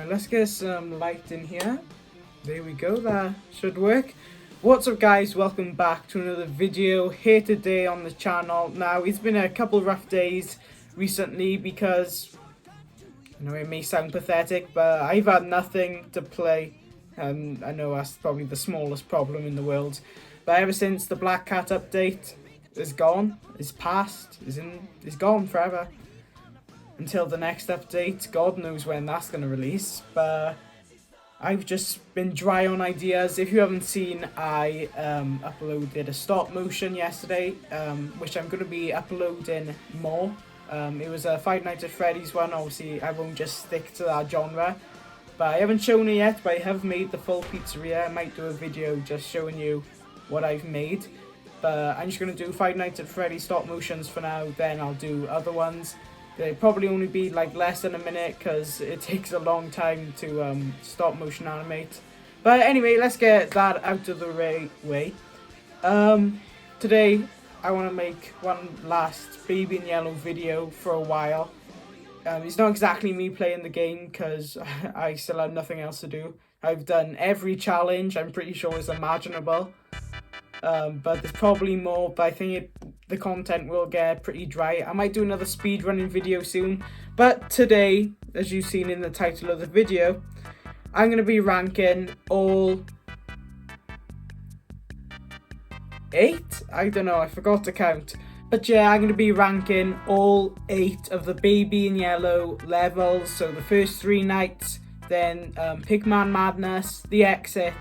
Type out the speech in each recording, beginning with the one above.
let's get some light in here. There we go, that should work. What's up guys, welcome back to another video here today on the channel. Now, it's been a couple rough days recently because, it may sound pathetic, but I've had nothing to play. And I know that's probably the smallest problem in the world. But ever since the Black Cat update is gone, is past, is gone forever. Until the next update, God knows when that's going to release. But I've just been dry on ideas. If you haven't seen, I uploaded a stop motion yesterday, which I'm going to be uploading more. It was a Five Nights at Freddy's one. Obviously, I won't just stick to that genre. But I haven't shown it yet, but I have made the full pizzeria. I might do a video just showing you what I've made. But I'm just going to do Five Nights at Freddy's stop motions for now, then I'll do other ones. They'll probably only be like less than a minute because it takes a long time to stop motion animate. But anyway, let's get that out of the way. Today, I want to make one last Baby in Yellow video for a while. It's not exactly me playing the game because I still have nothing else to do. I've done every challenge I'm pretty sure is imaginable. But there's probably more, but I think the content will get pretty dry. I might do another speedrunning video soon, but today, as you've seen in the title of the video, I'm going to be ranking all 8? I don't know, I forgot to count. But yeah, I'm going to be ranking all 8 of the Baby in Yellow levels. So the first 3 nights, then Pigman Madness, the exit,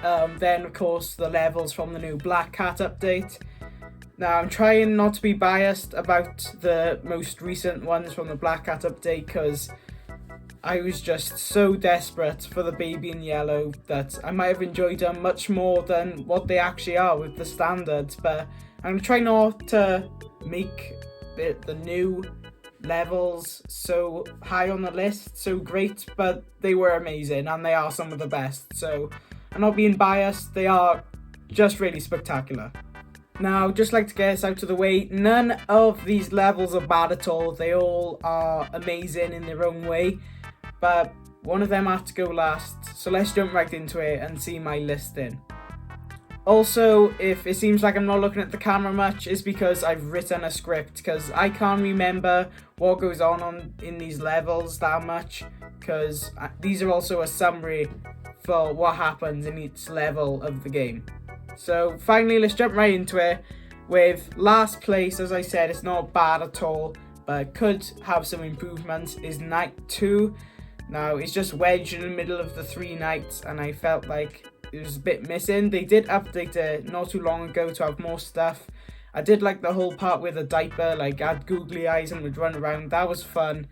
then of course the levels from the new Black Cat update. Now I'm trying not to be biased about the most recent ones from the Black Cat update because I was just so desperate for the Baby in Yellow that I might have enjoyed them much more than what they actually are with the standards. But I'm going to try not to make the new levels so high on the list, so great, but they were amazing and they are some of the best. So I'm not being biased, they are just really spectacular. Now, just like to get this out of the way, none of these levels are bad at all. They all are amazing in their own way, but one of them had to go last. So let's jump right into it and see my listing. Also, if it seems like I'm not looking at the camera much, it's because I've written a script, because I can't remember what goes on in these levels that much, because these are also a summary for what happens in each level of the game. So finally, let's jump right into it with last place. As I said, it's not bad at all, but could have some improvements, is night 2. Now, it's just wedged in the middle of the 3 nights, and I felt like it was a bit missing. They did update it not too long ago to have more stuff. I did like the whole part with the diaper, like had googly eyes and would run around. That was fun.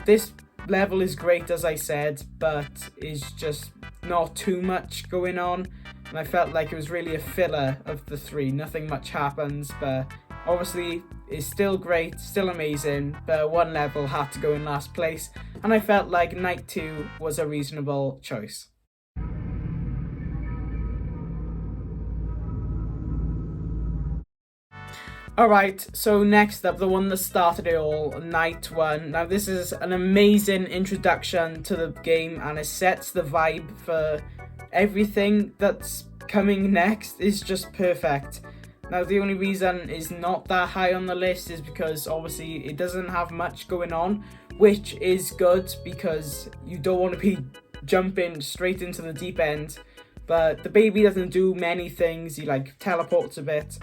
This level is great, as I said, but is just not too much going on. And I felt like it was really a filler of the 3. Nothing much happens, but obviously it's still great, still amazing, but one level had to go in last place. And I felt like night 2 was a reasonable choice. Alright, so next up, the one that started it all, night 1. Now this is an amazing introduction to the game and it sets the vibe for everything that's coming next. Is just perfect. Now the only reason it's not that high on the list is because obviously it doesn't have much going on, which is good because you don't want to be jumping straight into the deep end. But the baby doesn't do many things. He like teleports a bit.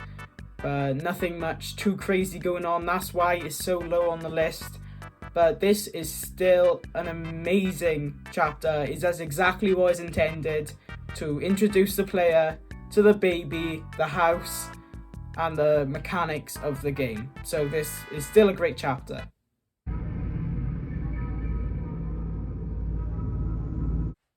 Nothing much too crazy going on. That's why it's so low on the list. But this is still an amazing chapter. It does exactly what is intended to introduce the player to the baby, the house, and the mechanics of the game. So this is still a great chapter.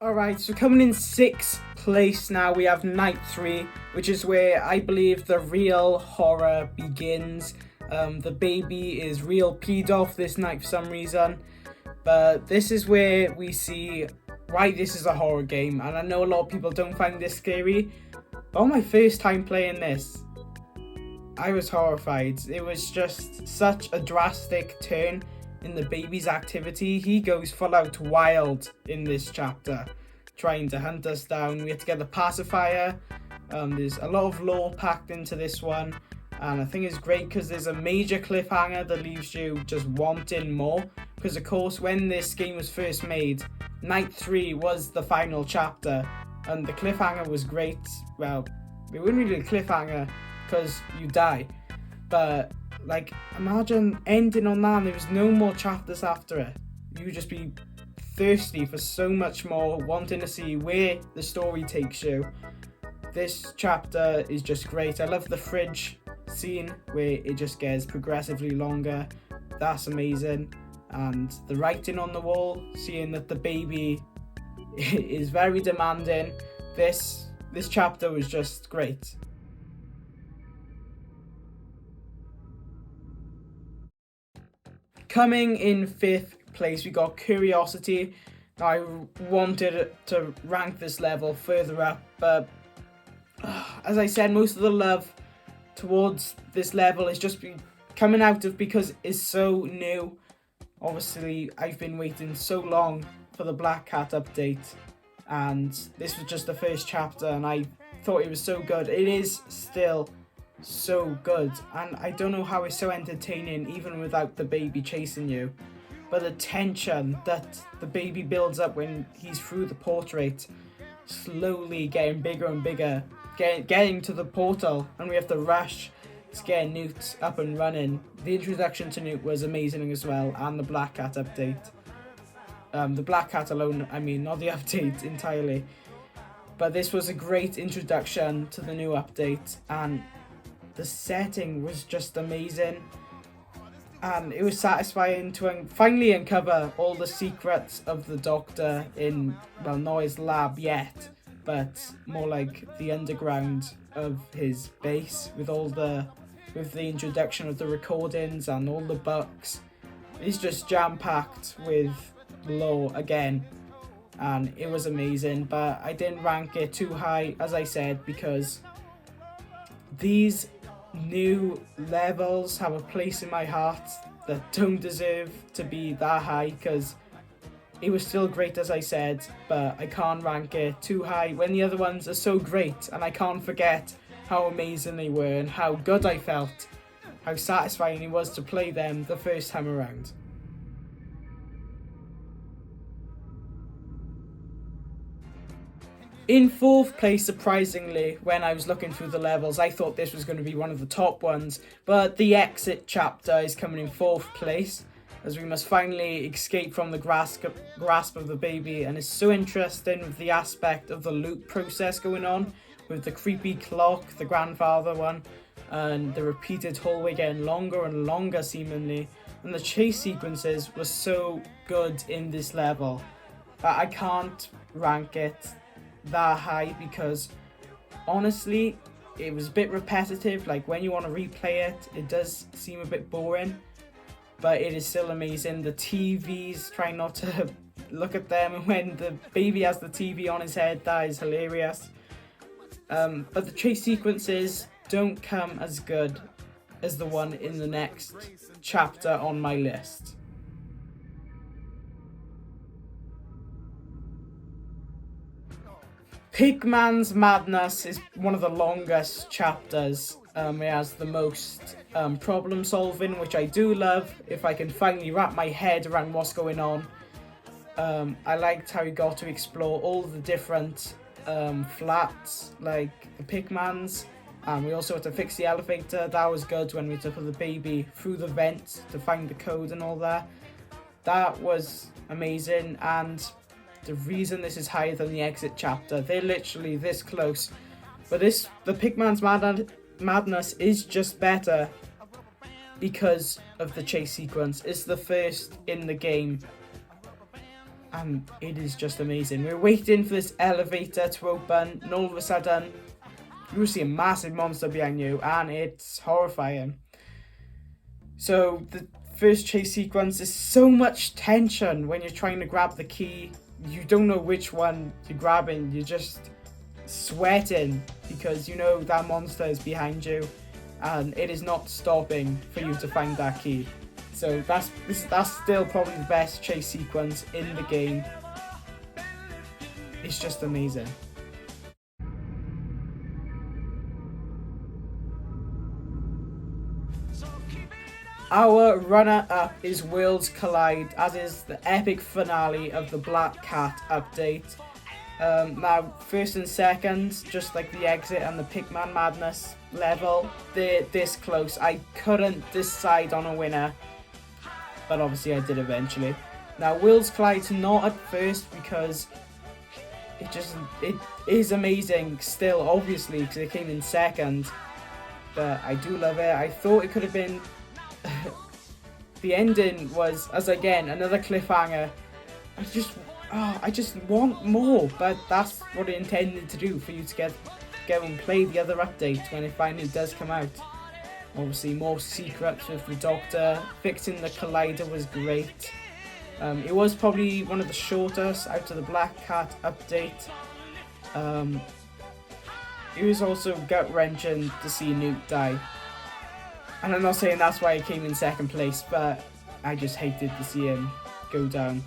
Alright, so coming in 6th place now, we have night 3, which is where I believe the real horror begins. The baby is real peed off this night for some reason, but this is where we see why this is a horror game. And I know a lot of people don't find this scary, but on my first time playing this, I was horrified. It was just such a drastic turn in the baby's activity. He goes full out wild in this chapter, trying to hunt us down. We have to get the pacifier. There's a lot of lore packed into this one, and I think it's great because there's a major cliffhanger that leaves you just wanting more. Because of course, when this game was first made, Night 3 was the final chapter, and the cliffhanger was great. Well, it wasn't really a cliffhanger because you die, but like, imagine ending on that and there was no more chapters after it. You would just be thirsty for so much more, wanting to see where the story takes you. This chapter is just great. I love the fridge scene where it just gets progressively longer. That's amazing. And the writing on the wall, seeing that the baby is very demanding. This chapter was just great. Coming in 5th place, we got Curiosity. Now, I wanted to rank this level further up, but as I said, most of the love towards this level is just coming out of because it's so new. Obviously, I've been waiting so long for the Black Cat update, and this was just the first chapter, and I thought it was so good. It is still so good, and I don't know how it's so entertaining even without the baby chasing you. But the tension that the baby builds up when he's through the portrait, slowly getting bigger and bigger, getting to the portal, and we have to rush to get Newt up and running. The introduction to Newt was amazing as well, and the Black Cat update. The Black Cat alone, I mean, not the update entirely. But this was a great introduction to the new update, and the setting was just amazing. And it was satisfying to finally uncover all the secrets of the Doctor in, well, not his lab yet, but more like the underground of his base, with the introduction of the recordings and all the books. It's just jam-packed with lore again, and it was amazing. But I didn't rank it too high, as I said, because these new levels have a place in my heart that don't deserve to be that high, because it was still great, as I said, but I can't rank it too high when the other ones are so great, and I can't forget how amazing they were and how good I felt, how satisfying it was to play them the first time around. In 4th place, surprisingly, when I was looking through the levels, I thought this was going to be one of the top ones, but the exit chapter is coming in 4th place, as we must finally escape from the grasp of the baby, and it's so interesting with the aspect of the loop process going on, with the creepy clock, the grandfather one, and the repeated hallway getting longer and longer seemingly, and the chase sequences were so good in this level. I can't rank it that high because honestly it was a bit repetitive. Like, when you want to replay it, it does seem a bit boring, but it is still amazing. The TVs, trying not to look at them, and when the baby has the TV on his head, that is hilarious. But the chase sequences don't come as good as the one in the next chapter on my list. Pigman's Madness is one of the longest chapters. It has the most problem solving, which I do love, if I can finally wrap my head around what's going on. I liked how you got to explore all the different flats, like the Pigman's. We also had to fix the elevator. That was good, when we took the baby through the vent to find the code and all that. That was amazing, and the reason this is higher than the exit chapter, they're literally this close. But the Pigman's Madness is just better because of the chase sequence. It's the first in the game, and it is just amazing. We're waiting for this elevator to open, and all of a sudden you see a massive monster behind you, and it's horrifying. So the first chase sequence is so much tension when you're trying to grab the key. You don't know which one you're grabbing. You're just sweating because you know that monster is behind you, and it is not stopping for you to find that key. So that's still probably the best chase sequence in the game. It's just amazing. Our runner-up is Worlds Collide, as is the epic finale of the Black Cat update. Now, first and second, just like the exit and the Pigman Madness level, they're this close. I couldn't decide on a winner, but obviously I did eventually. Now, Worlds Collide's not at first because it is amazing still, obviously, because it came in second, but I do love it. I thought it could have been... The ending was, as again, another cliffhanger. I just want more, but that's what it intended to do, for you to go and play the other update when it finally does come out. Obviously, more secrets with the Doctor. Fixing the Collider was great. It was probably one of the shortest out of the Black Cat update. It was also gut-wrenching to see Newt die. And I'm not saying that's why he came in second place, but I just hated to see him go down.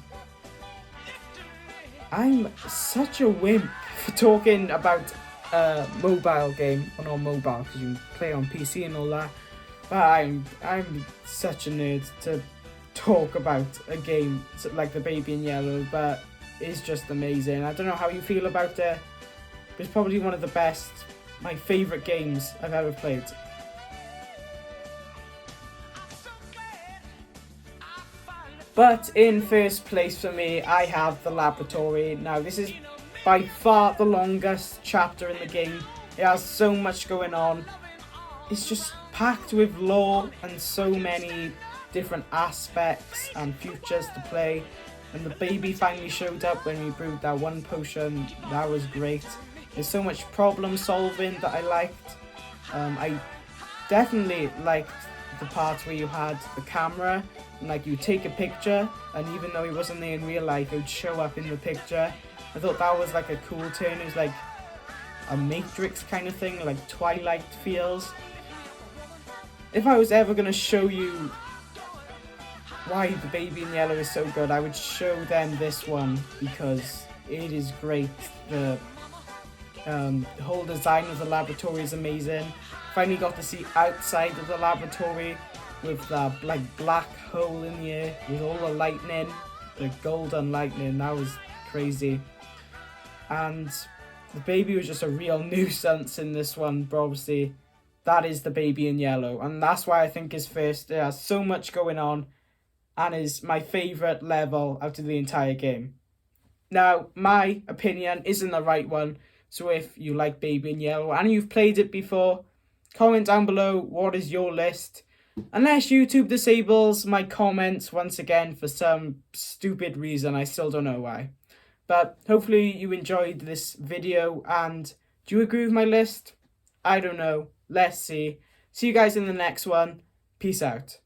I'm such a wimp for talking about a mobile game, well, not mobile because you can play on PC and all that, but I'm such a nerd to talk about a game like The Baby in Yellow, but it's just amazing. I don't know how you feel about it, but it's probably one of the best, my favourite games I've ever played. But in first place for me, I have The Laboratory. Now, this is by far the longest chapter in the game. It has so much going on. It's just packed with lore and so many different aspects and futures to play. And the baby finally showed up when we brewed that one potion. That was great. There's so much problem solving that I liked. I definitely liked the part where you had the camera and like you take a picture, and even though he wasn't there in real life, it would show up in the picture. I thought that was like a cool turn. It was like a Matrix kind of thing, like Twilight feels. If I was ever going to show you why The Baby in Yellow is so good, I would show them this one because it is great. The whole design of the laboratory is amazing. Finally got to see outside of the laboratory with that like black hole in the air with all the lightning, the golden lightning. That was crazy. And the baby was just a real nuisance in this one, but obviously that is The Baby in Yellow, and that's why I think is first. It has so much going on and is my favourite level out of the entire game. Now, my opinion isn't the right one, so if you like Baby in Yellow and you've played it before, comment down below what is your list. Unless YouTube disables my comments once again for some stupid reason, I still don't know why. But hopefully you enjoyed this video, and do you agree with my list? I don't know. Let's see. See you guys in the next one. Peace out.